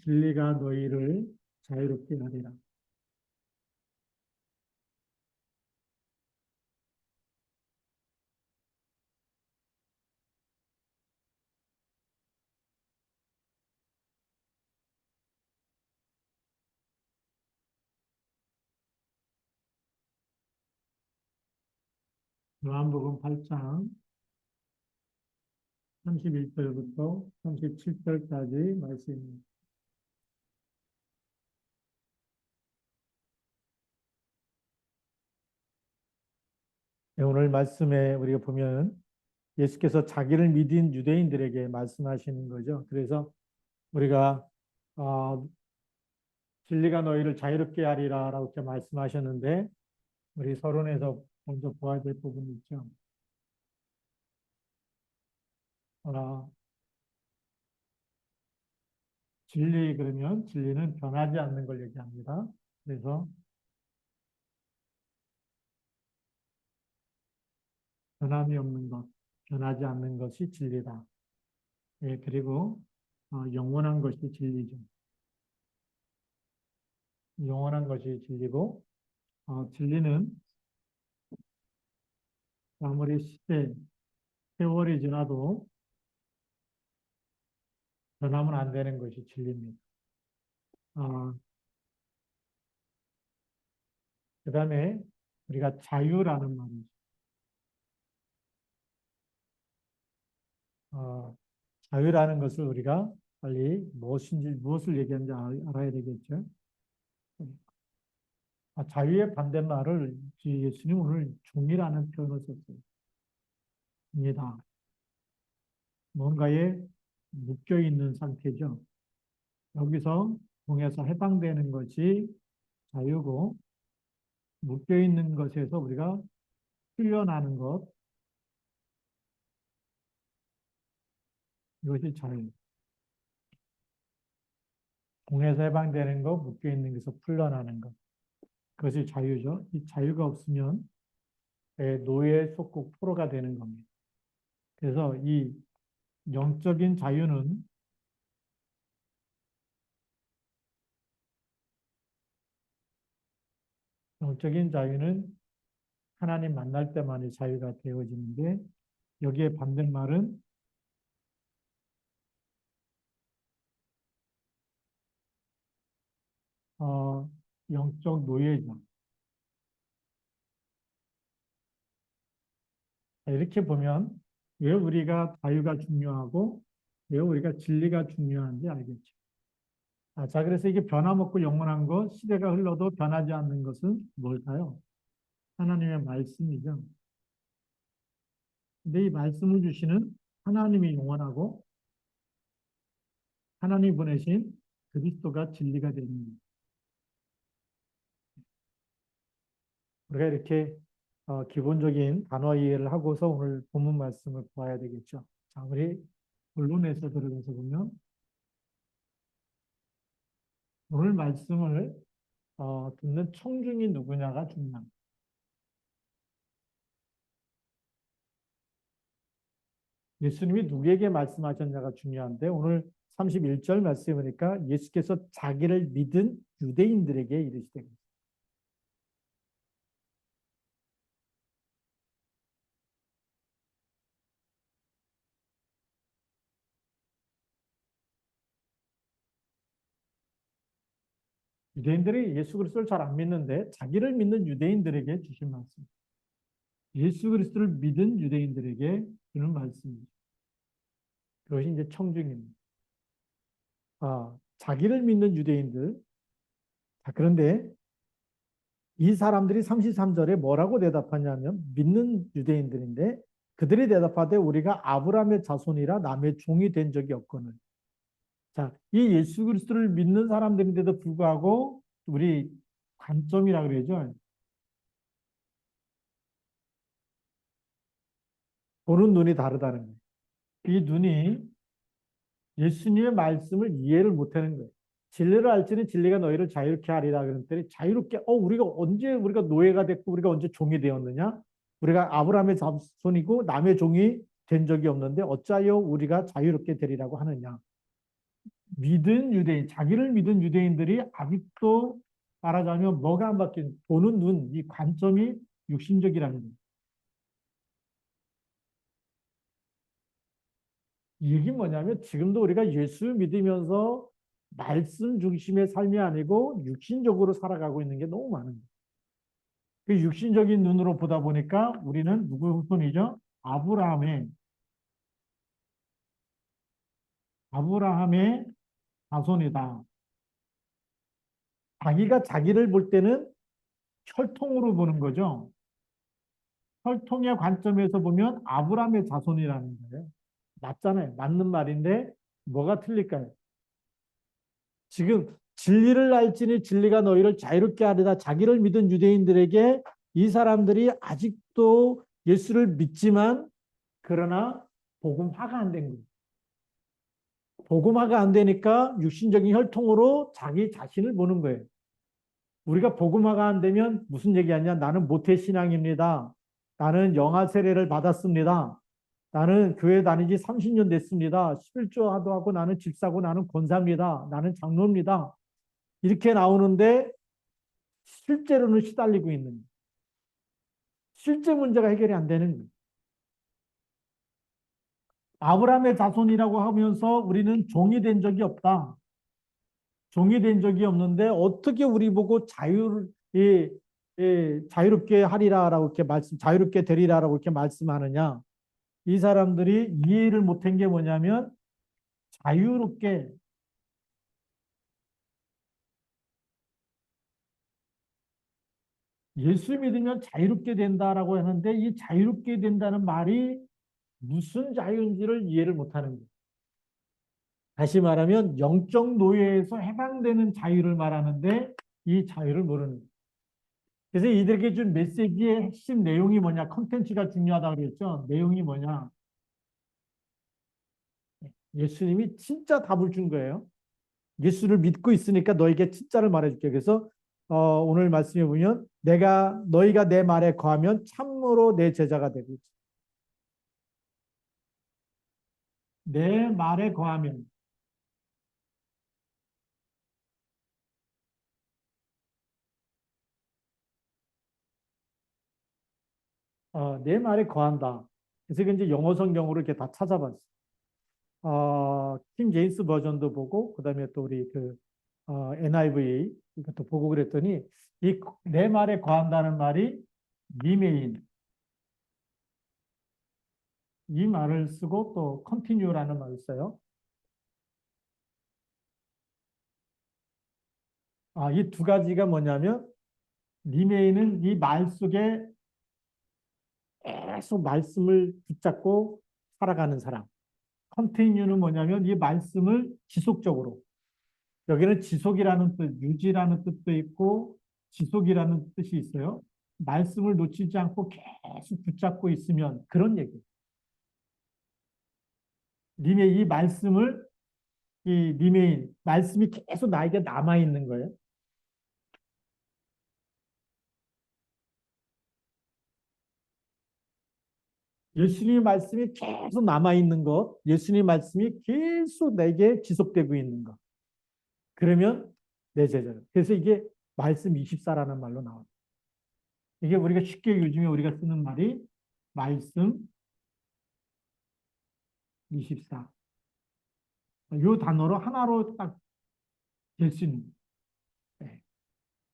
진리가 너희를 자유롭게 하리라. 요한복음 8장 31절부터 37절까지 말씀입니다. 오늘 말씀에 우리가 보면 예수께서 자기를 믿은 유대인들에게 말씀하시는 거죠. 그래서 우리가 진리가 너희를 자유롭게 하리라 라고 이렇게 말씀하셨는데 우리 서론에서 먼저 보아야 될 부분이 있죠. 진리 그러면 진리는 변하지 않는 걸 얘기합니다. 그래서 변함이 없는 것, 변하지 않는 것이 진리다. 예, 그리고 영원한 것이 진리죠. 영원한 것이 진리고 진리는 아무리 세월이 지나도 변하면 안 되는 것이 진리입니다. 그 다음에 우리가 자유라는 말이죠. 자유라는 것을 우리가 빨리 무엇을 얘기하는지 알아야 되겠죠. 자유의 반대말을 예수님 오늘 종이라는 표현을 썼어요. 입니다. 뭔가에 묶여 있는 상태죠. 여기서 종에서 해방되는 것이 자유고 묶여 있는 것에서 우리가 풀려나는 것 이것이 자유. 종에서 해방되는 것, 묶여 있는 것에서 풀려나는 것 그것이 자유죠. 이 자유가 없으면 노예에 속고 포로가 되는 겁니다. 그래서 이 영적인 자유는 하나님 만날 때만이 자유가 되어지는데 여기에 반대말은 영적 노예죠. 이렇게 보면 왜 우리가 자유가 중요하고 왜 우리가 진리가 중요한지 알겠죠. 자, 그래서 이게 변함없고 영원한 것, 시대가 흘러도 변하지 않는 것은 뭘까요? 하나님의 말씀이죠. 근데 이 말씀을 주시는 하나님이 영원하고 하나님 보내신 그리스도가 진리가 됩니다. 우리가 이렇게 기본적인 단어 이해를 하고서 오늘 본문 말씀을 보아야 되겠죠. 자, 우리 본론에서 들어가서 보면 오늘 말씀을 듣는 청중이 누구냐가 중요합니다. 예수님이 누구에게 말씀하셨냐가 중요한데 오늘 31절 말씀이니까 예수께서 자기를 믿은 유대인들에게 이르시되 유대인들이 예수 그리스도를 잘 안 믿는데 자기를 믿는 유대인들에게 주신 말씀. 예수 그리스도를 믿은 유대인들에게 주는 말씀이죠. 그것이 이제 청중입니다. 자기를 믿는 유대인들. 자, 그런데 이 사람들이 33절에 뭐라고 대답하냐면 믿는 유대인들인데 그들이 대답하되 우리가 아브라함의 자손이라 남의 종이 된 적이 없거늘. 자, 이 예수 그리스도를 믿는 사람들인데도 불구하고 우리 관점이라 그러죠. 보는 눈이 다르다는 거예요. 이 눈이 예수님의 말씀을 이해를 못하는 거예요. 진리를 알지는 진리가 너희를 자유롭게 하리라 그랬더니 자유롭게 우리가 언제 우리가 노예가 됐고 우리가 언제 종이 되었느냐? 우리가 아브라함의 자손이고 남의 종이 된 적이 없는데 어찌하여 우리가 자유롭게 되리라고 하느냐? 믿은 유대인, 자기를 믿은 유대인들이 아직도 말하자면 뭐가 안 바뀐, 보는 눈, 이 관점이 육신적이라는 거예요. 이 얘기 뭐냐면 지금도 우리가 예수 믿으면서 말씀 중심의 삶이 아니고 육신적으로 살아가고 있는 게 너무 많은 거예요. 그 육신적인 눈으로 보다 보니까 우리는 누구 후손이죠? 아브라함의 자손이다. 자기가 자기를 볼 때는 혈통으로 보는 거죠. 혈통의 관점에서 보면 아브라함의 자손이라는 거예요. 맞잖아요. 맞는 말인데 뭐가 틀릴까요? 지금 진리를 알지니 진리가 너희를 자유롭게 하리라. 자기를 믿은 유대인들에게 이 사람들이 아직도 예수를 믿지만 그러나 복음화가 안 된 거예요. 복음화가 안 되니까 육신적인 혈통으로 자기 자신을 보는 거예요. 우리가 복음화가 안 되면 무슨 얘기하냐? 나는 모태신앙입니다. 나는 영아 세례를 받았습니다. 나는 교회 다닌 지 30년 됐습니다. 11조화도 하고 나는 집사고 나는 권사입니다. 나는 장로입니다. 이렇게 나오는데 실제로는 시달리고 있는, 실제 문제가 해결이 안 되는 거예요. 아브라함의 자손이라고 하면서 우리는 종이 된 적이 없다. 종이 된 적이 없는데 어떻게 우리 보고 자유롭게 하리라라고 이렇게 자유롭게 되리라라고 이렇게 말씀하느냐? 이 사람들이 이해를 못한 게 뭐냐면 자유롭게 예수 믿으면 자유롭게 된다라고 하는데 이 자유롭게 된다는 말이 무슨 자유인지를 이해를 못하는 거예요. 다시 말하면 영적 노예에서 해방되는 자유를 말하는데 이 자유를 모르는 거예요. 그래서 이들에게 준 메시지의 핵심 내용이 뭐냐? 컨텐츠가 중요하다고 그랬죠. 내용이 뭐냐? 예수님이 진짜 답을 준 거예요. 예수를 믿고 있으니까 너에게 진짜를 말해줄게. 그래서 오늘 말씀해 보면 너희가 내 말에 거하면 참으로 내 제자가 되고 내 말에 거하면 내 말에 거한다. 그래서 이제 영어 성경으로 이렇게 다 찾아봤어요. 킹 제임스 버전도 보고 그다음에 또 우리 NIV 이것도 보고 그랬더니 이 내 말에 거한다는 말이 리메인 이 말을 쓰고 또 continue라는 말을 써요. 이 두 가지가 뭐냐면 리메인은 이 말 속에 계속 말씀을 붙잡고 살아가는 사람. 컨티뉴는 뭐냐면 이 말씀을 지속적으로 여기는 지속이라는 뜻, 유지라는 뜻도 있고 지속이라는 뜻이 있어요. 말씀을 놓치지 않고 계속 붙잡고 있으면 그런 얘기. 님의 이 말씀을 이 님의 말씀이 계속 나에게 남아 있는 거예요. 예수님의 말씀이 계속 남아 있는 것, 예수님의 말씀이 계속 내게 지속되고 있는 것. 그러면 내 제자. 그래서 이게 말씀 24라는 말로 나와요. 이게 우리가 쉽게 요즘에 우리가 쓰는 말이 말씀 24. 이 단어로 하나로 딱 될 수 있는.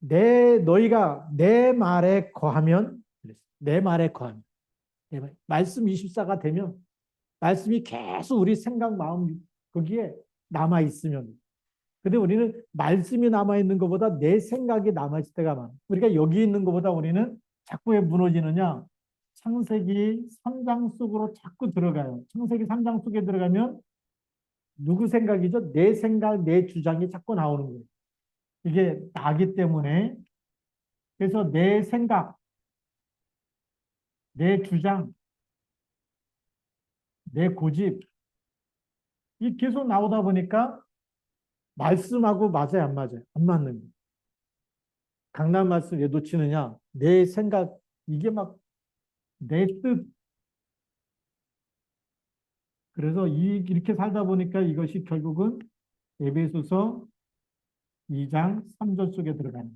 네. 너희가 내 말에 거하면, 내 말에 거하면, 말씀 24가 되면, 말씀이 계속 우리 생각, 마음, 거기에 남아 있으면, 근데 우리는 말씀이 남아있는 것보다 내 생각이 남아있을 때가 많아. 우리가 여기 있는 것보다 우리는 자꾸 왜 무너지느냐? 창세기 3장 속으로 자꾸 들어가요. 창세기 3장 속에 들어가면 누구 생각이죠? 내 생각, 내 주장이 자꾸 나오는 거예요. 이게 나기 때문에 그래서 내 생각, 내 주장, 내 고집 이 계속 나오다 보니까 말씀하고 맞아요, 안 맞아요? 안 맞는 거예요. 강남 말씀 왜 놓치느냐? 내 생각 이게 막 내 뜻, 그래서 이렇게 살다 보니까 이것이 결국은 에베소서 2장 3절 속에 들어가는.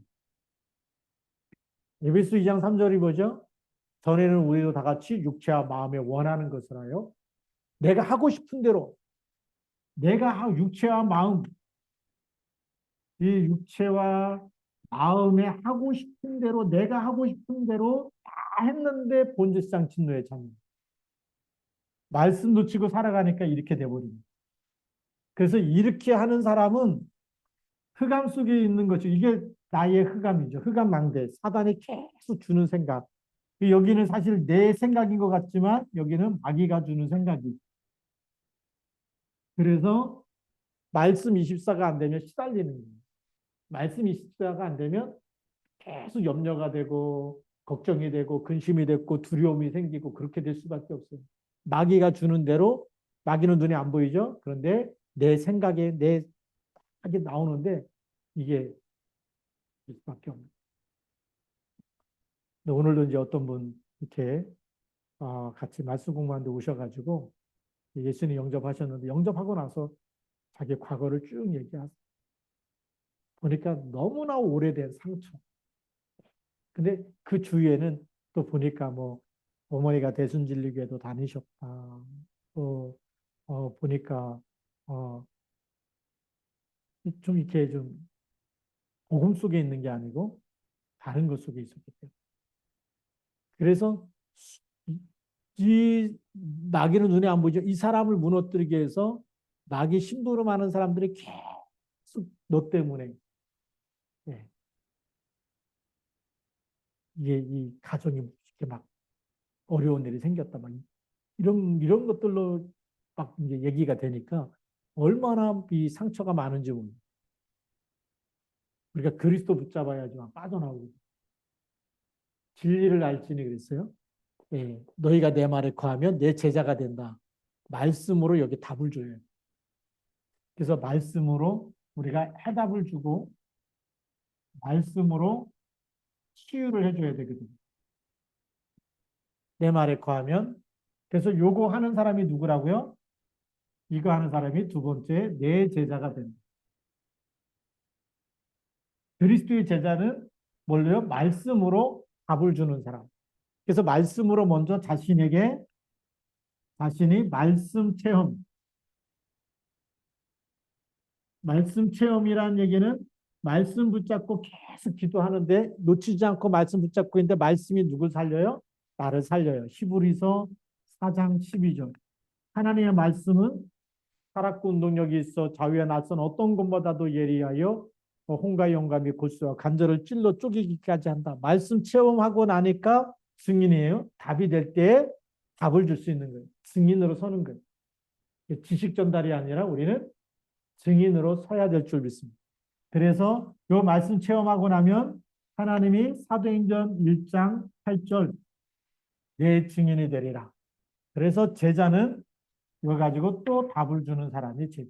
에베소 2장 3절이 뭐죠? 전에는 우리도 다 같이 육체와 마음에 원하는 것을 하여 내가 하고 싶은 대로 육체와 마음, 이 육체와 마음에 하고 싶은 대로 내가 하고 싶은 대로 다 했는데 본질상 진노에 참는. 말씀 놓치고 살아가니까 이렇게 돼버립니다. 그래서 이렇게 하는 사람은 흑암 속에 있는 거죠. 이게 나의 흑암이죠. 흑암망대. 사단이 계속 주는 생각. 여기는 사실 내 생각인 것 같지만 여기는 마귀가 주는 생각이. 그래서 말씀 24가 안 되면 시달리는 거예요. 말씀 24가 안 되면 계속 염려가 되고 걱정이 되고 근심이 되고 두려움이 생기고 그렇게 될 수밖에 없어요. 마귀가 주는 대로 마귀는 눈에 안 보이죠. 그런데 내 생각에 내 하게 나오는데 이게 될 수밖에 없는. 오늘도 이제 어떤 분 이렇게 같이 말씀 공부하는데 오셔가지고 예수님 영접하셨는데 영접하고 나서 자기 과거를 쭉 얘기하세요. 보니까 너무나 오래된 상처. 근데 그 주위에는 또 보니까 뭐 어머니가 대순진리교회도 다니셨다. 또 보니까 어, 좀 이렇게 좀 복음 속에 있는 게 아니고 다른 것 속에 있었기 때문에. 그래서 이, 이 마귀는 눈에 안 보이죠. 이 사람을 무너뜨리기 위해서 마귀 심부름 하는 사람들이 계속 너 때문에 예, 이게 이 가정이 이렇게 막 어려운 일이 생겼다. 막 이런 것들로 막 이제 얘기가 되니까 얼마나 이 상처가 많은지 모르. 우리가 그리스도 붙잡아야지만 빠져나오고 진리를 알지니 그랬어요. 예, 너희가 내 말을 거하면 내 제자가 된다. 말씀으로 여기 답을 줘요. 그래서 말씀으로 우리가 해답을 주고 말씀으로 치유를 해줘야 되거든요. 내 말에 거하면 그래서 요거 하는 사람이 누구라고요? 이거 하는 사람이 두 번째 내 제자가 된다. 그리스도의 제자는 뭘로요? 말씀으로 답을 주는 사람. 그래서 말씀으로 먼저 자신이 말씀 체험이라는 얘기는 말씀 붙잡고 계속 기도하는데 놓치지 않고 말씀 붙잡고 있는데 말씀이 누굴 살려요? 나를 살려요. 히브리서 4장 12절. 하나님의 말씀은 살았고 운동력이 있어 자위에 낯선 어떤 것보다도 예리하여 홍과 영감이 골수와 관절을 찔러 쪼개기까지 한다. 말씀 체험하고 나니까 증인이에요. 답이 될 때 답을 줄 수 있는 거예요. 증인으로 서는 거예요. 지식 전달이 아니라 우리는 증인으로 서야 될 줄 믿습니다. 그래서 이 말씀 체험하고 나면 하나님이 사도행전 1장 8절 내 증인이 되리라. 그래서 제자는 이거 가지고 또 답을 주는 사람이 제자.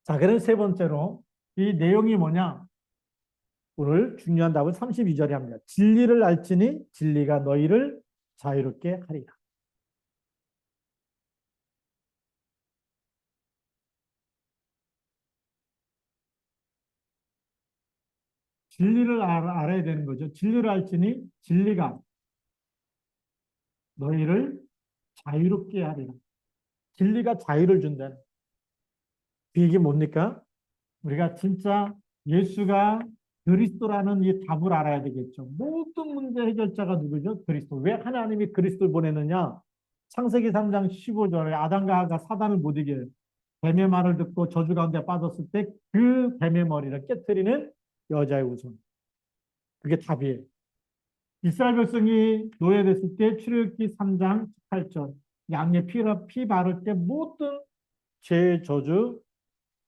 자, 그래서 세 번째로 이 내용이 뭐냐? 오늘 중요한 답은 32절에 합니다. 진리를 알지니 진리가 너희를 자유롭게 하리라. 진리를 알아야 되는 거죠. 진리를 알지니 진리가 너희를 자유롭게 하리라. 진리가 자유를 준다. 이게 뭡니까? 우리가 진짜 예수가 그리스도라는 이 답을 알아야 되겠죠. 모든 문제 해결자가 누구죠? 그리스도. 왜 하나님이 그리스도를 보내느냐? 창세기 3장 15절에 아담과 하가 사단을 못 이겨요. 뱀의 말을 듣고 저주 가운데 빠졌을 때 그 뱀의 머리를 깨뜨리는 여자의 우선. 그게 답이에요. 이스라엘 백성이 노예됐을 때 출애굽기 3장 8절 양의 피 바를 때 모든 죄의 저주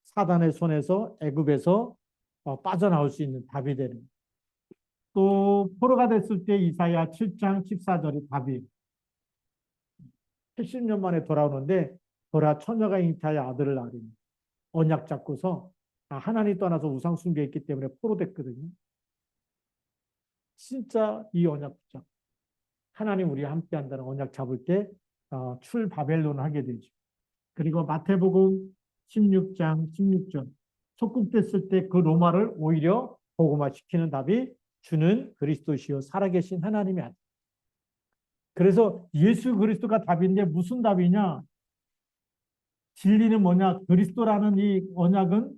사단의 손에서 애굽에서 빠져나올 수 있는 답이 되는. 또 포로가 됐을 때 이사야 7장 14절이 답이 70년 만에 돌아오는데 보라 처녀가 잉태하여 아들을 낳으니 언약 잡고서 하나님 떠나서 우상 숭배했기 때문에 포로됐거든요. 진짜 이 언약 붙잡 하나님 우리와 함께 한다는 언약 잡을 때 출바벨론 하게 되죠. 그리고 마태복음 16장 16절. 속국됐을 때 그 로마를 오히려 복음화시키는 답이 주는 그리스도시요 살아계신 하나님이 아니라. 그래서 예수 그리스도가 답인데 무슨 답이냐? 진리는 뭐냐? 그리스도라는 이 언약은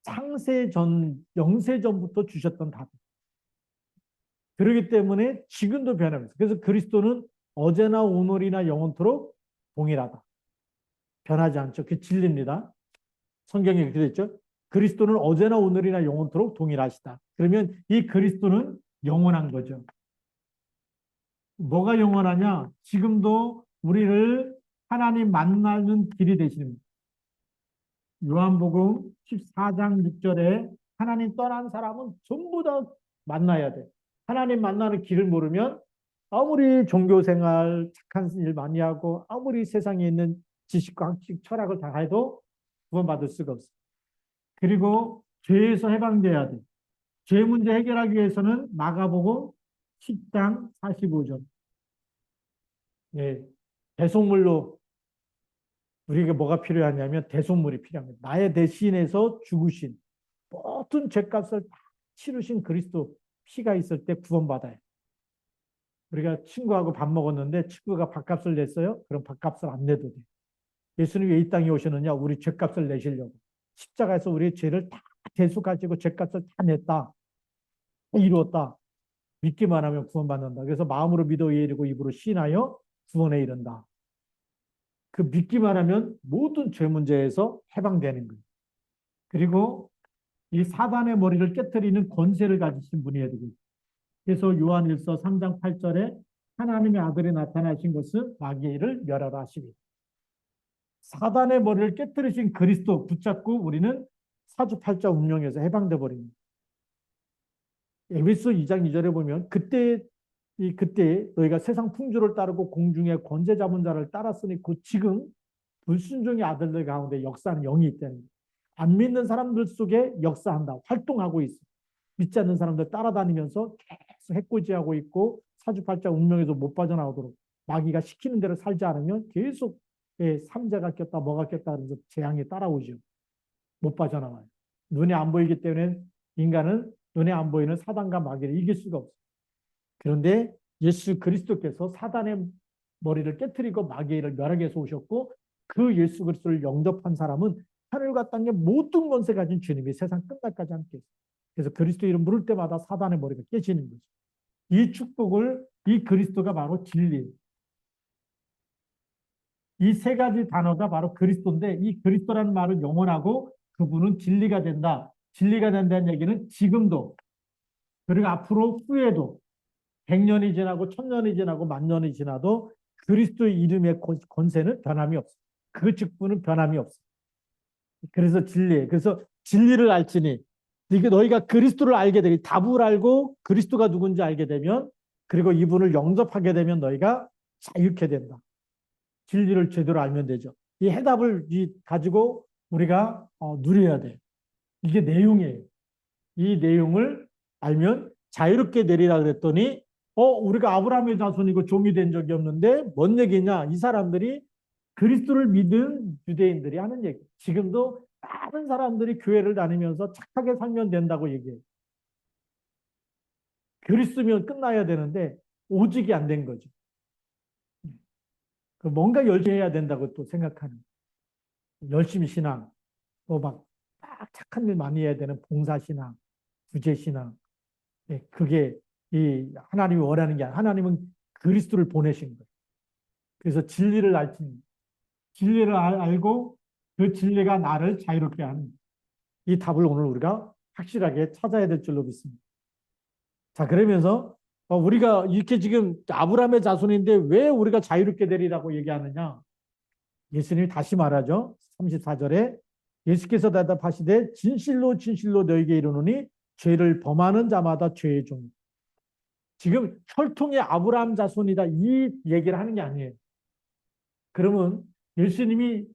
창세전, 영세전부터 주셨던 답. 그렇기 때문에 지금도 변함없어요. 그래서 그리스도는 어제나 오늘이나 영원토록 동일하다. 변하지 않죠. 그게 진리입니다. 성경에 그렇게 됐죠. 그리스도는 어제나 오늘이나 영원토록 동일하시다. 그러면 이 그리스도는 영원한 거죠. 뭐가 영원하냐? 지금도 우리를 하나님 만나는 길이 되시는 요한복음 14장 6절에 하나님 떠난 사람은 전부 다 만나야 돼. 하나님 만나는 길을 모르면 아무리 종교생활 착한 일 많이 하고 아무리 세상에 있는 지식과 학식, 철학을 다 해도 구원받을 수가 없어. 그리고 죄에서 해방돼야 돼. 죄 문제 해결하기 위해서는 마가복음 10장 45절. 예, 대속물로 우리에게 뭐가 필요하냐면 대속물이 필요합니다. 나의 대신해서 죽으신 모든 죄값을 다 치르신 그리스도 피가 있을 때 구원받아요. 우리가 친구하고 밥 먹었는데 친구가 밥값을 냈어요. 그럼 밥값을 안 내도 돼. 예수님이 왜 이 땅에 오셨느냐? 우리 죄값을 내시려고. 십자가에서 우리의 죄를 다 대수 가지고 죄값을 다 냈다. 다 이루었다. 믿기만 하면 구원받는다. 그래서 마음으로 믿어 이르고 입으로 신하여 구원에 이른다. 그 믿기만 하면 모든 죄 문제에서 해방되는 거예요. 그리고 이 사단의 머리를 깨뜨리는 권세를 가지신 분이어야 되겠죠. 그래서 요한일서 3장 8절에 하나님의 아들이 나타나신 것은 마귀의 일을 멸하라 하시니 사단의 머리를 깨뜨리신 그리스도 붙잡고 우리는 사주팔자 운명에서 해방돼 버립니다. 에베소 2장 2절에 보면 그때 너희가 세상 풍조를 따르고 공중의 권세 잡은 자를 따랐으니 곧 지금 불순종의 아들들 가운데 역사하는 영이 있다는 안 믿는 사람들 속에 역사한다. 활동하고 있어. 믿지 않는 사람들 따라다니면서 계속 해코지하고 있고 사주팔자 운명에서 못 빠져나오도록 마귀가 시키는 대로 살지 않으면 계속 삼재가 꼈다 뭐가 꼈다 그러면서 재앙이 따라오죠. 못 빠져나와요. 눈에 안 보이기 때문에 인간은 눈에 안 보이는 사단과 마귀를 이길 수가 없어요. 그런데 예수 그리스도께서 사단의 머리를 깨뜨리고 마귀의 일을 멸하게 해서 오셨고 그 예수 그리스도를 영접한 사람은 하늘과 땅의 모든 권세 가진 주님이 세상 끝날까지 함께 있어요. 그래서 그리스도 이름 부를 때마다 사단의 머리가 깨지는 거죠. 이 축복을 이 그리스도가 바로 진리예요. 이 세 가지 단어가 바로 그리스도인데 이 그리스도라는 말은 영원하고 그분은 진리가 된다. 진리가 된다는 얘기는 지금도 그리고 앞으로 후에도 100년이 지나고 1000년이 지나고 10,000년이 지나도 그리스도의 이름의 권세는 변함이 없어. 그 직분은 변함이 없어. 그래서 진리예요. 그래서 진리를 알지니 이게 너희가 그리스도를 알게 되고 답을 알고 그리스도가 누군지 알게 되면 그리고 이분을 영접하게 되면 너희가 자유케 된다. 진리를 제대로 알면 되죠. 이 해답을 가지고 우리가 누려야 돼요. 이게 내용이에요. 이 내용을 알면 자유롭게 되리라 그랬더니 우리가 아브라함의 자손이고 종이 된 적이 없는데 뭔 얘기냐? 이 사람들이 그리스도를 믿은 유대인들이 하는 얘기. 지금도 많은 사람들이 교회를 다니면서 착하게 살면 된다고 얘기해요. 그리스도면 끝나야 되는데 오직이 안 된 거죠. 뭔가 열심히 해야 된다고 또 생각하는. 열심히 신앙, 막 착한 일 많이 해야 되는 봉사신앙, 구제신앙. 그게 이 하나님이 원하는 게 아니라 하나님은 그리스도를 보내신 거예요. 그래서 진리를 진리를 알고 그 진리가 나를 자유롭게 하는 이 답을 오늘 우리가 확실하게 찾아야 될 줄로 믿습니다. 자, 그러면서 우리가 이렇게 지금 아브라함의 자손인데 왜 우리가 자유롭게 되리라고 얘기하느냐? 예수님이 다시 말하죠. 34절에 예수께서 대답하시되 진실로 진실로 너에게 이르노니 죄를 범하는 자마다 죄의 종. 지금 혈통의 아브라함 자손이다 이 얘기를 하는 게 아니에요. 그러면 예수님이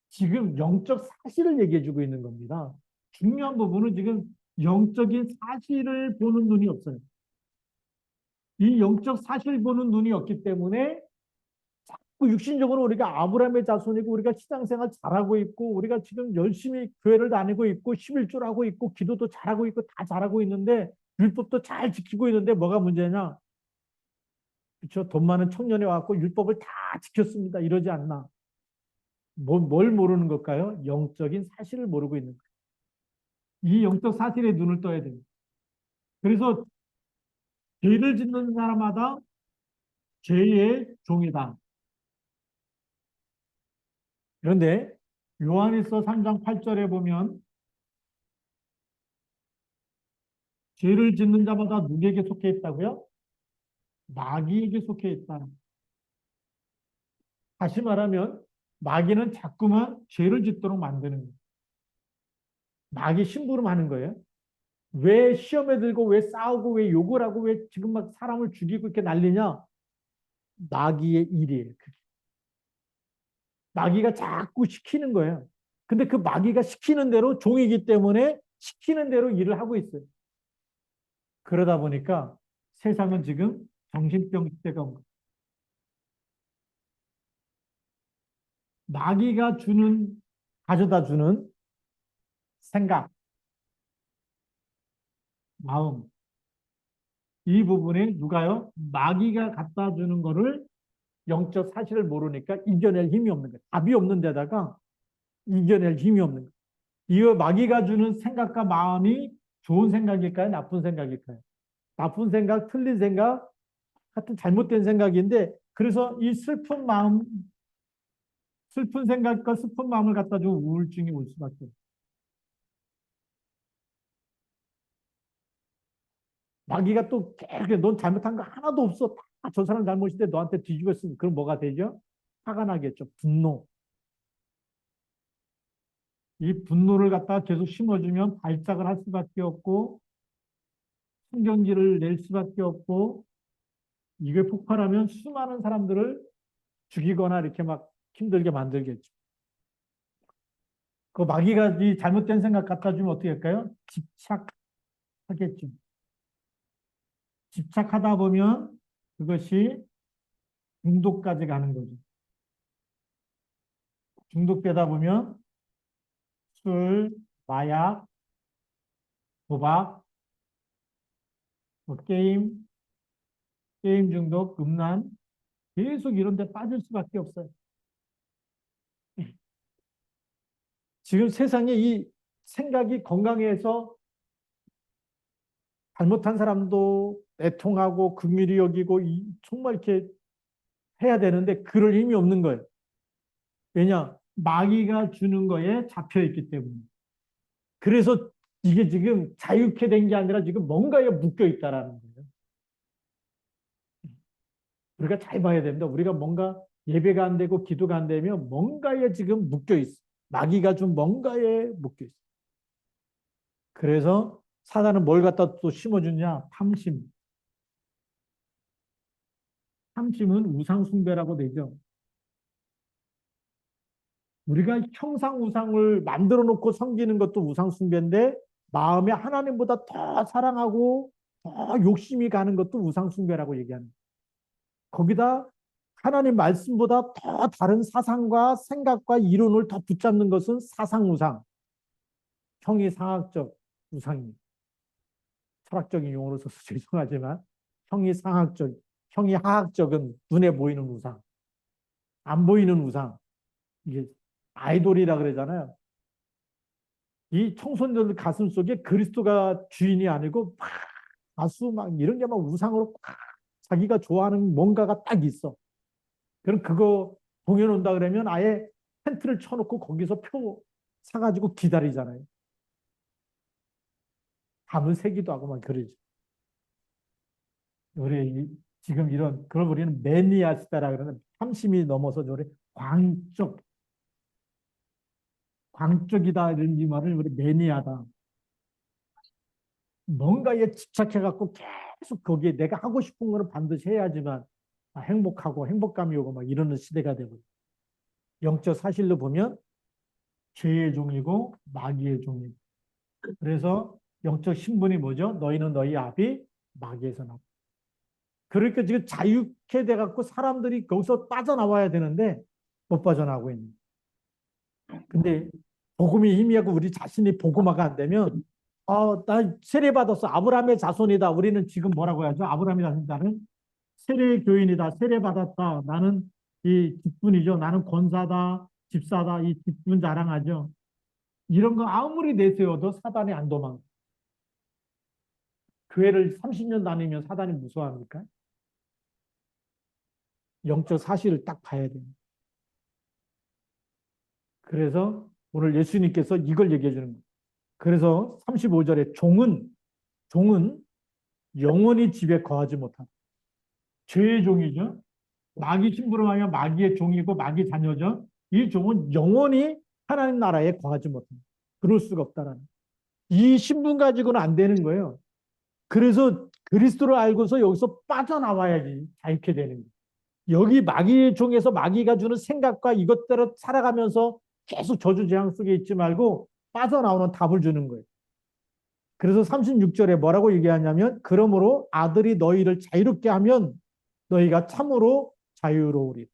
지금 영적 사실을 얘기해 주고 있는 겁니다. 중요한 부분은 지금 영적인 사실을 보는 눈이 없어요. 이 영적 사실을 보는 눈이 없기 때문에 자꾸 육신적으로 우리가 아브라함의 자손이고 우리가 신앙생활 잘하고 있고 우리가 지금 열심히 교회를 다니고 있고 11조 하고 있고 기도도 잘하고 있고 다 잘하고 있는데 율법도 잘 지키고 있는데 뭐가 문제냐? 그렇죠? 돈 많은 청년이 와갖고 율법을 다 지켰습니다. 이러지 않나? 뭘 모르는 걸까요? 영적인 사실을 모르고 있는 거예요. 이 영적 사실에 눈을 떠야 됩니다. 그래서 죄를 짓는 사람마다 죄의 종이다. 그런데 요한일서 3장 8절에 보면 죄를 짓는 자마다 누구에게 속해 있다고요? 마귀에게 속해 있다. 다시 말하면 마귀는 자꾸만 죄를 짓도록 만드는 거예요. 마귀 심부름하는 거예요. 왜 시험에 들고 왜 싸우고 왜 욕을 하고 왜 지금 막 사람을 죽이고 이렇게 난리냐? 마귀의 일이에요. 마귀가 자꾸 시키는 거예요. 근데 그 마귀가 시키는 대로 종이기 때문에 시키는 대로 일을 하고 있어요. 그러다 보니까 세상은 지금 정신병 시대가 온 거예요. 마귀가 가져다 주는 생각, 마음, 이 부분에 누가요? 마귀가 갖다 주는 거를 영적 사실을 모르니까 이겨낼 힘이 없는 거예요. 답이 없는 데다가 이겨낼 힘이 없는 거예요. 이 마귀가 주는 생각과 마음이 좋은 생각일까요? 나쁜 생각일까요? 나쁜 생각, 틀린 생각, 하여튼 잘못된 생각인데 그래서 이 슬픈 마음, 슬픈 생각과 슬픈 마음을 갖다 주고 우울증이 올 수밖에 없어요. 마귀가 또 계속 넌 잘못한 거 하나도 없어. 다 저 사람 잘못인데 너한테 뒤집었으면 그럼 뭐가 되죠? 화가 나겠죠. 분노. 이 분노를 갖다가 계속 심어주면 발작을 할 수밖에 없고 신경질을 낼 수밖에 없고 이게 폭발하면 수많은 사람들을 죽이거나 이렇게 막 힘들게 만들겠죠. 그 마귀가 이 잘못된 생각 갖다 주면 어떻게 할까요? 집착하겠죠. 집착하다 보면 그것이 중독까지 가는 거죠. 중독되다 보면 술, 마약, 도박, 뭐 게임 중독, 음란 계속 이런 데 빠질 수밖에 없어요. 지금 세상에 이 생각이 건강해서 잘못한 사람도 애통하고 긍휼히 여기고 정말 이렇게 해야 되는데 그럴 힘이 없는 거예요. 왜냐? 마귀가 주는 거에 잡혀 있기 때문에. 그래서 이게 지금 자유케 된 게 아니라 지금 뭔가에 묶여 있다라는 거예요. 우리가 잘 봐야 됩니다. 우리가 뭔가 예배가 안 되고 기도가 안 되면 뭔가에 지금 묶여 있어. 마귀가 준 뭔가에 묶여 있어. 그래서 사단은 뭘 갖다 또 심어주냐? 탐심. 탐심은 우상숭배라고 되죠. 우리가 형상 우상을 만들어 놓고 섬기는 것도 우상숭배인데 마음에 하나님보다 더 사랑하고 더 욕심이 가는 것도 우상숭배라고 얘기합니다. 거기다 하나님 말씀보다 더 다른 사상과 생각과 이론을 더 붙잡는 것은 사상우상, 형이상학적 우상입니다. 철학적인 용어로 써서 죄송하지만 형이하학적은 눈에 보이는 우상, 안 보이는 우상, 이게 아이돌이라 그러잖아요. 이 청소년들 가슴 속에 그리스도가 주인이 아니고 막 가수 막 이런 게 막 우상으로 막 자기가 좋아하는 뭔가가 딱 있어. 그럼 그거 공연 온다 그러면 아예 텐트를 쳐놓고 거기서 표 사가지고 기다리잖아요. 밤을 새기도 하고 막 그러죠. 우리 지금 이런 그걸 우리는 매니아시다라 그러는 탐심이 넘어서 우리 광적이다 이런 이 말을 우리 매니아다. 뭔가에 집착해갖고 계속 거기에 내가 하고 싶은 거는 반드시 해야지만 행복하고 행복감이 오고 막 이러는 시대가 되고 영적 사실로 보면 죄의 종이고 마귀의 종이고 그래서 영적 신분이 뭐죠? 너희는 너희 아비 마귀에서 나고 그러니까 지금 자유케 돼갖고 사람들이 거기서 빠져나와야 되는데 못 빠져나오고 있는. 근데 복음이 희미하고 우리 자신이 복음화가 안 되면 나 세례 받았어. 아브라함의 자손이다. 우리는 지금 뭐라고 해야죠? 아브라함의 자손이다는 세례 교인이다. 세례 받았다. 나는 이 직분이죠. 나는 권사다. 집사다. 이 직분 자랑하죠. 이런 거 아무리 내세워도 사단이 안 도망가. 교회를 30년 다니면 사단이 무서워합니까? 영적 사실을 딱 봐야 됩니다. 그래서 오늘 예수님께서 이걸 얘기해 주는 거예요. 그래서 35절에 종은 영원히 집에 거하지 못한다. 죄의 종이죠. 마귀 심부름하면 마귀의 종이고 마귀 자녀죠. 이 종은 영원히 하나님 나라에 거하지 못한다. 그럴 수가 없다라는. 이 신분 가지고는 안 되는 거예요. 그래서 그리스도를 알고서 여기서 빠져나와야지 자유케 되는 거예요. 여기 마귀의 종에서 마귀가 주는 생각과 이것대로 살아가면서 계속 저주재앙 속에 있지 말고 빠져나오는 답을 주는 거예요. 그래서 36절에 뭐라고 얘기하냐면 그러므로 아들이 너희를 자유롭게 하면 너희가 참으로 자유로우리.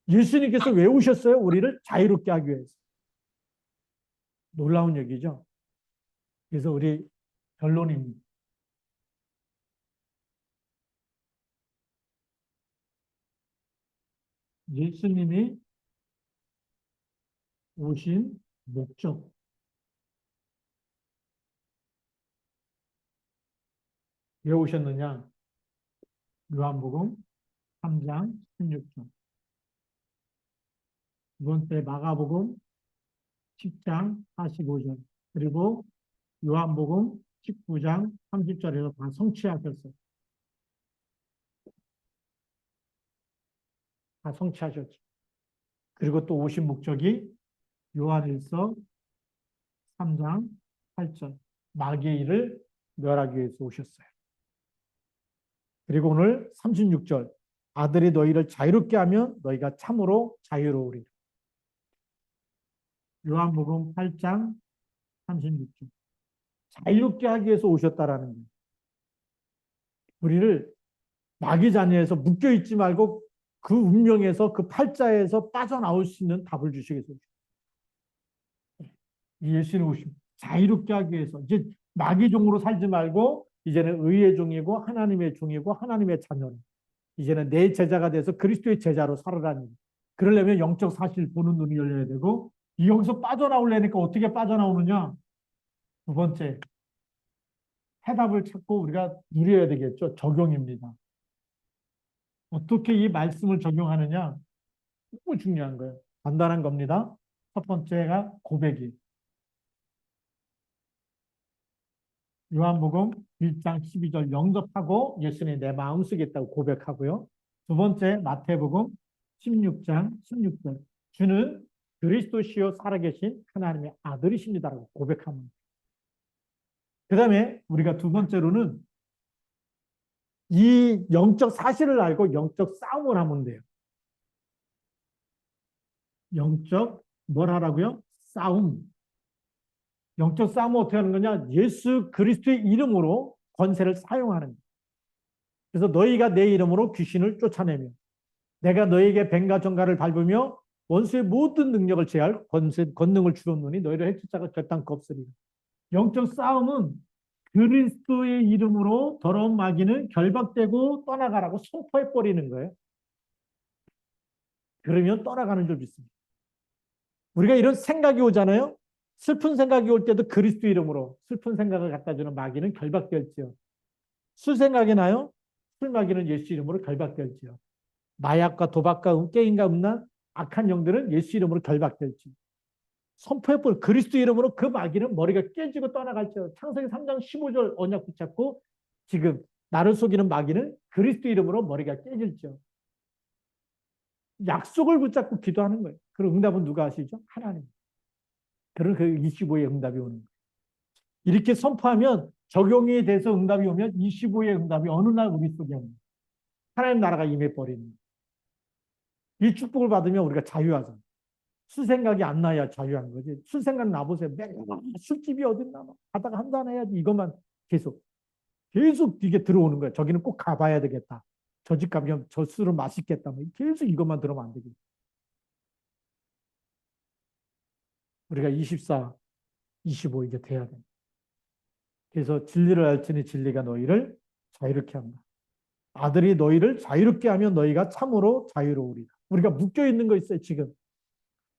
예수님께서 왜 오셨어요? 우리를 자유롭게 하기 위해서. 놀라운 얘기죠. 그래서 우리 결론입니다. 예수님이 오신 목적. 왜 오셨느냐? 요한복음 3장 16절. 두 번째 마가복음 10장 45절. 그리고 요한복음 19장 30절에서 다 성취하셨어요. 다 성취하셨죠. 그리고 또 오신 목적이 요한일서 3장 8절. 마귀의 일을 멸하기 위해서 오셨어요. 그리고 오늘 36절. 아들이 너희를 자유롭게 하면 너희가 참으로 자유로우리라. 요한복음 8장 36절. 자유롭게 하기 위해서 오셨다라는 거예요. 우리를 마귀 자녀에서 묶여 있지 말고 그 운명에서 그 팔자에서 빠져나올 수 있는 답을 주시기 위해서 예수님 오심 자유롭게 하기 위해서 이제 마귀 종으로 살지 말고 이제는 의의 종이고 하나님의 종이고 하나님의 자녀는 이제는 내 제자가 돼서 그리스도의 제자로 살아라는. 그러려면 영적 사실 보는 눈이 열려야 되고 여기서 빠져나오려니까 어떻게 빠져나오느냐? 두 번째 해답을 찾고 우리가 누려야 되겠죠. 적용입니다. 어떻게 이 말씀을 적용하느냐? 너무 중요한 거예요. 간단한 겁니다. 첫 번째가 고백이. 요한복음 1장 12절 영접하고 예수님이 내 마음속에 있다고 고백하고요. 두 번째 마태복음 16장 16절 주는 그리스도시요 살아계신 하나님의 아들이십니다라고 고백합니다. 그 다음에 우리가 두 번째로는 이 영적 사실을 알고 영적 싸움을 하면 돼요. 영적 뭘 하라고요? 싸움. 영적 싸움은 어떻게 하는 거냐? 예수 그리스도의 이름으로 권세를 사용하는 거예요. 그래서 너희가 내 이름으로 귀신을 쫓아내며 내가 너희에게 뱀과 정갈을 밟으며 원수의 모든 능력을 제할 권능을 주었노니 너희를 해칠 자가 결단코 없으리라. 영적 싸움은 그리스도의 이름으로 더러운 마귀는 결박되고 떠나가라고 선포해버리는 거예요. 그러면 떠나가는 줄 믿습니다. 우리가 이런 생각이 오잖아요. 슬픈 생각이 올 때도 그리스도 이름으로 슬픈 생각을 갖다 주는 마귀는 결박될지요. 술 생각이 나요? 술 마귀는 예수 이름으로 결박될지요. 마약과 도박과 게임과 음란 악한 영들은 예수 이름으로 결박될지. 선포해버려 그리스도 이름으로 그 마귀는 머리가 깨지고 떠나갈지요. 창세기 3장 15절 언약 붙잡고 지금 나를 속이는 마귀는 그리스도 이름으로 머리가 깨질지요. 약속을 붙잡고 기도하는 거예요. 그럼 응답은 누가 하시죠? 하나님. 그런 그 25의 응답이 오는 거예요. 이렇게 선포하면 적용이 돼서 응답이 오면 25의 응답이 어느 날 우리 속에 오는 거예요. 하나님 나라가 임해버리는 거예요. 이 축복을 받으면 우리가 자유하잖아요. 술 생각이 안 나야 자유한 거지. 술 생각 나보세요. 맨날 술집이 어딨나? 가다가 한잔 해야지. 이것만 계속. 계속 이게 들어오는 거예요. 저기는 꼭 가봐야 되겠다. 저 집 가면 저 술을 맛있겠다. 뭐 계속 이것만 들으면 안 되겠다. 우리가 24, 25 이제 돼야 돼. 그래서 진리를 알지니 진리가 너희를 자유롭게 한다. 아들이 너희를 자유롭게 하면 너희가 참으로 자유로우리라. 우리가 묶여 있는 거 있어요, 지금.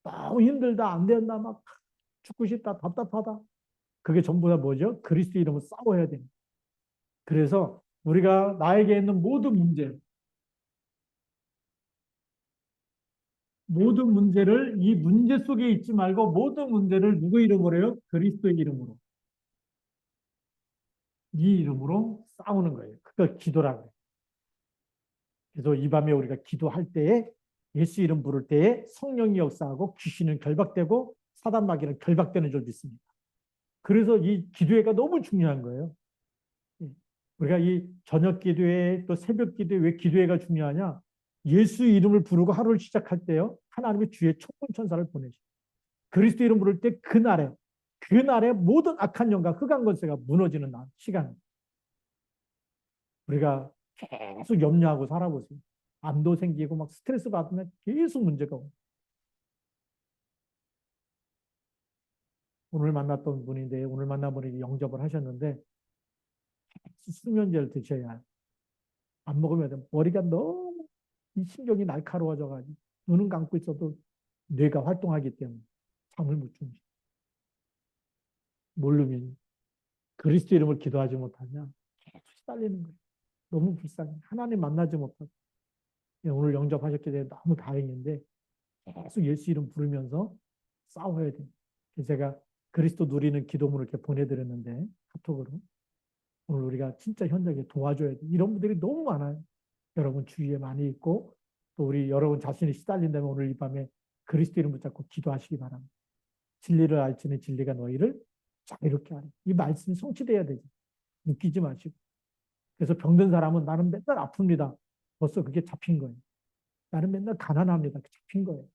너무 힘들다, 안 된다, 막 죽고 싶다, 답답하다. 그게 전부 다 뭐죠? 그리스도 이름으로 싸워야 됩니다. 그래서 우리가 나에게 있는 모든 문제를 이 문제 속에 있지 말고 모든 문제를 누구 이름으로 해요? 그리스도의 이름으로. 이 이름으로 싸우는 거예요. 그걸 기도라고 해요. 그래서 이 밤에 우리가 기도할 때에 예수 이름 부를 때에 성령이 역사하고 귀신은 결박되고 사단 마귀는 결박되는 줄 믿습니다. 그래서 이 기도회가 너무 중요한 거예요. 우리가 이 저녁 기도회 또 새벽 기도회 왜 기도회가 중요하냐? 예수 이름을 부르고 하루를 시작할 때요. 하나님의 주의 천군 천사를 보내셔. 그리스도 이름 부를 때 그날에 모든 악한 영과 흑암 권세가 무너지는 시간. 우리가 계속 염려하고 살아보세요. 암도 생기고 막 스트레스 받으면 계속 문제가 오고. 오늘 만났던 분인데 오늘 만난 분이 영접을 하셨는데 수면제를 드셔야 해요. 안 먹으면 머리가 너무 이 신경이 날카로워져가지고 눈은 감고 있어도 뇌가 활동하기 때문에 잠을 못 주무셔. 모르면 그리스도 이름을 기도하지 못하면 계속 시달리는 거예요. 너무 불쌍해. 하나님 만나지 못하고. 오늘 영접하셨기 때문에 너무 다행인데 계속 예수 이름 부르면서 싸워야 돼요. 그래서 제가 그리스도 누리는 기도문을 이렇게 보내드렸는데 카톡으로 오늘 우리가 진짜 현장에 도와줘야 돼. 이런 분들이 너무 많아요. 여러분 주위에 많이 있고 또 우리 여러분 자신이 시달린다면 오늘 이 밤에 그리스도 이름 붙잡고 기도하시기 바랍니다. 진리를 알지니 진리가 너희를 자유롭게 하리. 이 말씀이 성취돼야 되죠. 웃기지 마시고. 그래서 병든 사람은 나는 맨날 아픕니다. 벌써 그게 잡힌 거예요. 나는 맨날 가난합니다. 잡힌 거예요.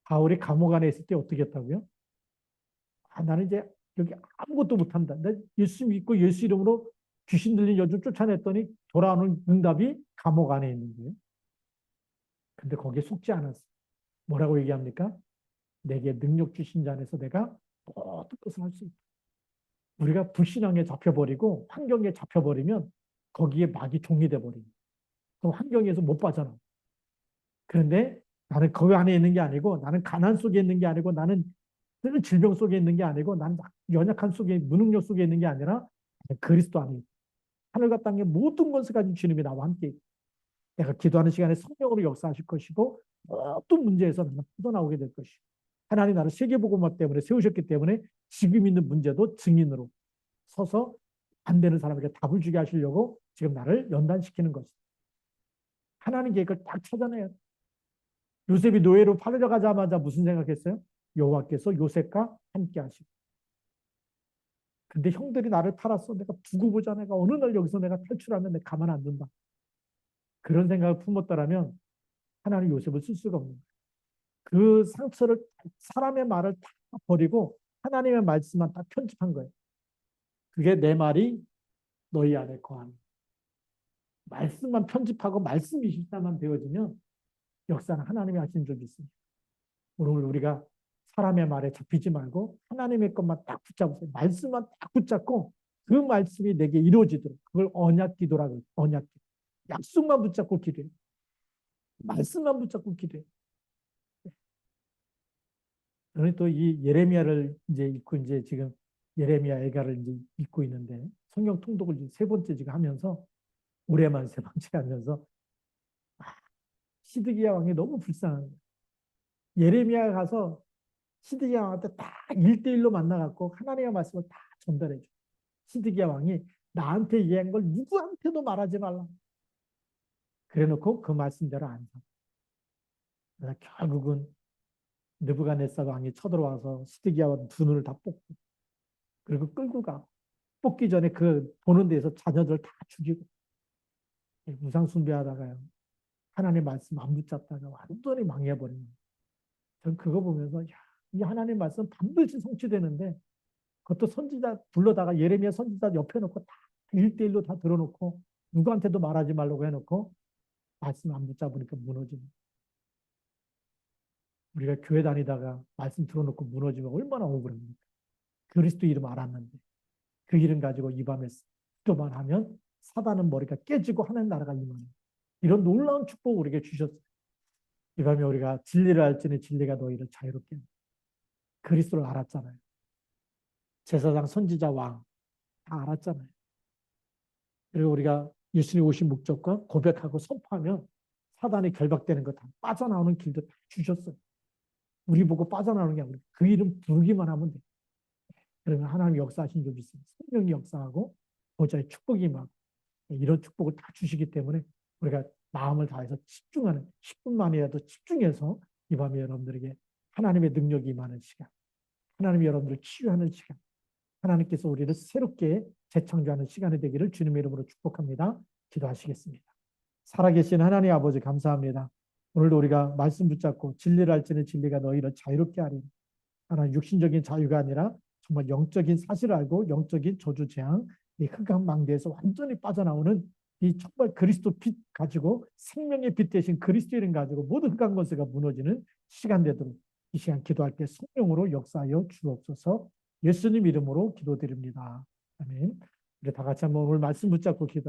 바울이 감옥 안에 있을 때 어떻게 했다고요? 나는 이제 여기 아무것도 못한다. 나 예수 믿고 예수 이름으로 귀신 들린 여주 쫓아냈더니 돌아오는 응답이 감옥 안에 있는 거예요. 근데 거기에 속지 않았어. 뭐라고 얘기합니까? 내게 능력 주신 자 안에서 내가 모든 것을 할 수 있다. 우리가 불신앙에 잡혀버리고 환경에 잡혀버리면 거기에 막이 종이돼 버립니다. 그럼 환경에서 못 빠져나. 그런데 나는 그 안에 있는 게 아니고 나는 가난 속에 있는 게 아니고 나는 질병 속에 있는 게 아니고 나는 연약한 속에 무능력 속에 있는 게 아니라 그리스도 안에 하늘과 땅의 모든 것을 가진 주님이 나와 함께 있고 내가 기도하는 시간에 성령으로 역사하실 것이고 어떤 문제에서 나는 풀어나오게 될 것이고 하나님 나를 세계복음화 때문에 세우셨기 때문에 지금 있는 문제도 증인으로 서서 안 되는 사람에게 답을 주게 하시려고 지금 나를 연단시키는 것이다. 하나님 계획을 딱 찾아내야 돼. 요셉이 노예로 팔려가자마자 무슨 생각했어요? 여호와께서 요셉과 함께 하시고. 근데 형들이 나를 팔았어. 내가 두고 보자. 내가 어느 날 여기서 내가 탈출하면 내가 가만 안 둔다. 그런 생각을 품었더라면 하나님 요셉을 쓸 수가 없는 거예요. 그 상처를 사람의 말을 다 버리고 하나님의 말씀만 딱 편집한 거예요. 그게 내 말이 너희 안에 거하는 말씀만 편집하고 말씀 24만 되어지면 역사는 하나님이 하신 줄 믿습니다. 오늘 우리가 사람의 말에 잡히지 말고 하나님의 것만 딱 붙잡으세요. 말씀만 딱 붙잡고 그 말씀이 내게 이루어지도록 그걸 언약 기도라고 해요. 언약 기도. 약속만 붙잡고 기도해. 말씀만 붙잡고 기도해. 저는 또 이 예레미야를 이제 읽고 이제 지금 예레미야 애가를 이제 읽고 있는데 성경 통독을 이제 세 번째 지금 하면서 올해만 세 번째 하면서 시드기야 왕이 너무 불쌍한 거예요. 예레미야 가서 시드기야 왕한테 딱 1대1로 만나갖고 하나님의 말씀을 다 전달해 줘. 시드기야 왕이 나한테 이해한 걸 누구한테도 말하지 말라. 그래놓고 그 말씀대로 안 사. 결국은 느부갓네살 왕이 쳐들어와서 시드기야 왕 두 눈을 다 뽑고 그리고 끌고 가. 뽑기 전에 그 보는 데에서 자녀들 다 죽이고 우상 숭배하다가요. 하나님 말씀 안 붙잡다가 완전히 망해버린 거예요. 전 그거 보면서 야, 이 하나님 말씀 반드시 성취되는데 그것도 선지자 불러다가 예레미야 선지자 옆에 놓고 다 1대1로 다 들어놓고 누구한테도 말하지 말라고 해놓고 말씀 안 붙잡으니까 무너지는. 우리가 교회 다니다가 말씀 들어놓고 무너지면 얼마나 억울합니까? 그리스도 이름 알았는데 그 이름 가지고 이 밤에 기도만 하면 사단은 머리가 깨지고 하는 나라가 임하는 이런 놀라운 축복을 우리에게 주셨어요. 이 밤에 우리가 진리를 알지니 진리가 너희를 자유롭게 합니다. 그리스도를 알았잖아요. 제사장, 선지자, 왕 다 알았잖아요. 그리고 우리가 예수님 오신 목적과 고백하고 선포하면 사단이 결박되는 거 다 빠져나오는 길도 다 주셨어요. 우리 보고 빠져나오는 게 아니라 그 이름 부르기만 하면 돼. 그러면 하나님 역사하신 줄 믿습니다. 성령이 역사하고 보좌의 축복이 임하고 이런 축복을 다 주시기 때문에 우리가 마음을 다해서 집중하는 10분만이라도 집중해서 이 밤에 여러분들에게 하나님의 능력이 임하는 시간, 하나님이 여러분들을 치유하는 시간, 하나님께서 우리를 새롭게 재창조하는 시간이 되기를 주님의 이름으로 축복합니다. 기도하시겠습니다. 살아계신 하나님 아버지 감사합니다. 오늘도 우리가 말씀 붙잡고 진리를 알지는 진리가 너희를 자유롭게 하리니 하나님 육신적인 자유가 아니라 정말 영적인 사실을 알고 영적인 저주 재앙, 이 흑암 망대에서 완전히 빠져나오는 이 정말 그리스도 빛 가지고 생명의 빛 대신 그리스도 이름 가지고 모든 흑암 권세가 무너지는 시간 되도록 이 시간 기도할 때 성령으로 역사하여 주옵소서. 예수님 이름으로 기도드립니다. 아멘. 우리 다 같이 한번 오늘 말씀 붙잡고 기도.